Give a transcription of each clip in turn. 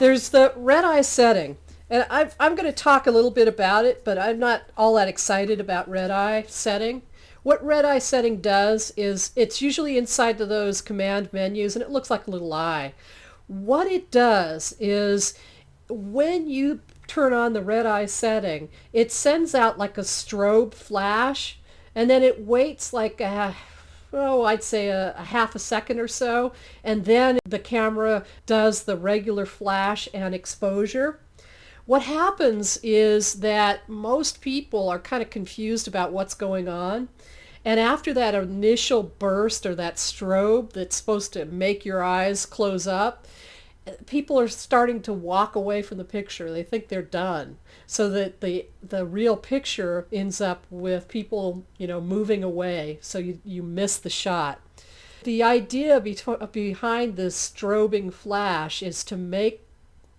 There's the red eye setting. And I'm going to talk a little bit about it, but I'm not all that excited about red eye setting. What red eye setting does is it's usually inside of those command menus and it looks like a little eye. What it does is when you turn on the red eye setting, it sends out like a strobe flash and then it waits like I'd say a half a second or so, and then the camera does the regular flash and exposure. What happens is that most people are kind of confused about what's going on. And after that initial burst or that strobe that's supposed to make your eyes close up, people are starting to walk away from the picture. They think they're done. So that the real picture ends up with people, moving away. So you miss the shot. The idea behind this strobing flash is to make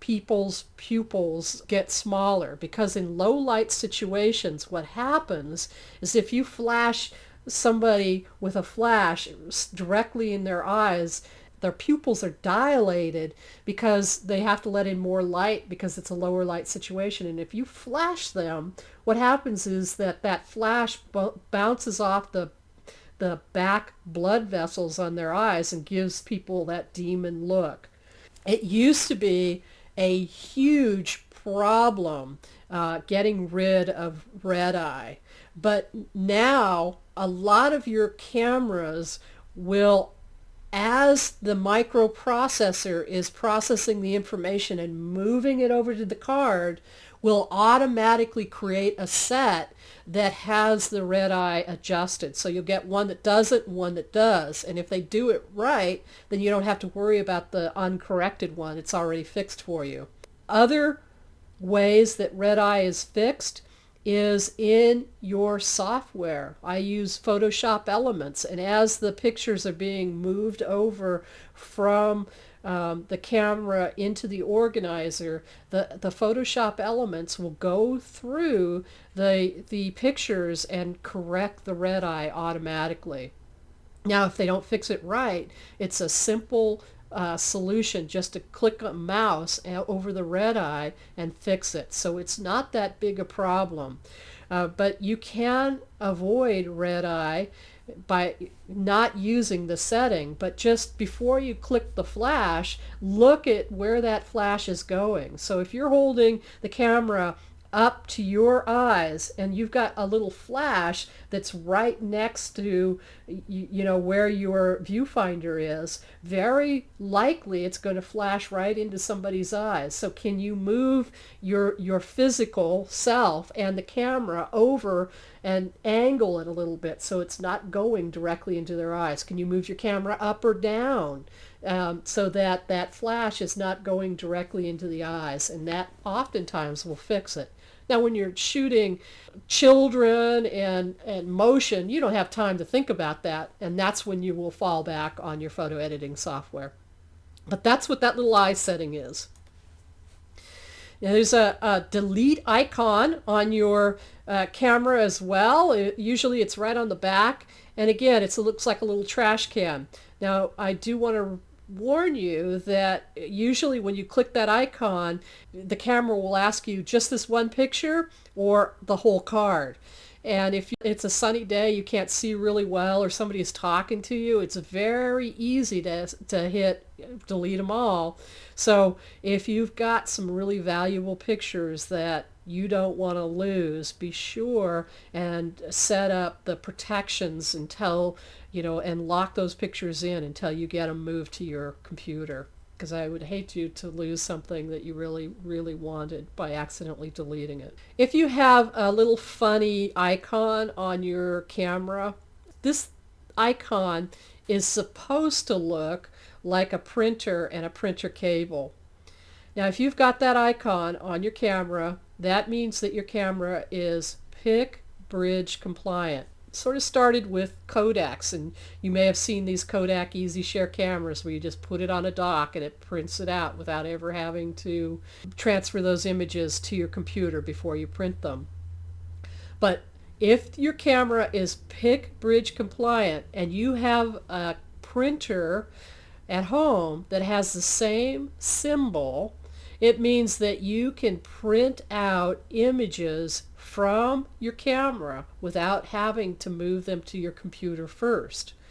people's pupils get smaller, because in low light situations what happens is if you flash somebody with a flash directly in their eyes, their pupils are dilated because they have to let in more light because it's a lower light situation. And if you flash them, what happens is that flash bounces off the back blood vessels on their eyes and gives people that demon look. It used to be a huge problem getting rid of red eye. But now a lot of your cameras will, as the microprocessor is processing the information and moving it over to the card, will automatically create a set that has the red eye adjusted. So you'll get one that doesn't and one that does. And if they do it right, then you don't have to worry about the uncorrected one. It's already fixed for you. Other ways that red eye is fixed is in your software. I use Photoshop Elements, and as the pictures are being moved over from the camera into the organizer, the Photoshop Elements will go through the pictures and correct the red eye automatically. Now, if they don't fix it right, it's a simple solution just to click a mouse over the red eye and fix it. So it's not that big a problem. But you can avoid red eye by not using the setting, but just before you click the flash, look at where that flash is going. So if you're holding the camera up to your eyes and you've got a little flash that's right next to where your viewfinder is, very likely it's going to flash right into somebody's eyes. So can you move your physical self and the camera over and angle it a little bit so it's not going directly into their eyes? Can you move your camera up or down so that flash is not going directly into the eyes? And that oftentimes will fix it. Now, when you're shooting children and motion, you don't have time to think about that, and that's when you will fall back on your photo editing software. But that's what that little eye setting is. Now, there's a delete icon on your camera as well. Usually it's right on the back, and again, it looks like a little trash can. Now, I do want to warn you that usually when you click that icon, the camera will ask you just this one picture or the whole card. And if it's a sunny day, you can't see really well, or somebody is talking to you, it's very easy to hit delete them all. So if you've got some really valuable pictures that you don't want to lose, be sure and set up the protections until, and lock those pictures in until you get them moved to your computer. Because I would hate you to lose something that you really, really wanted by accidentally deleting it. If you have a little funny icon on your camera, this icon is supposed to look like a printer and a printer cable. Now, if you've got that icon on your camera, that means that your camera is PIC bridge compliant. It sort of started with Kodaks, and you may have seen these Kodak EasyShare cameras where you just put it on a dock and it prints it out without ever having to transfer those images to your computer before you print them. But if your camera is PIC bridge compliant and you have a printer at home that has the same symbol, It means that you can print out images from your camera without having to move them to your computer first.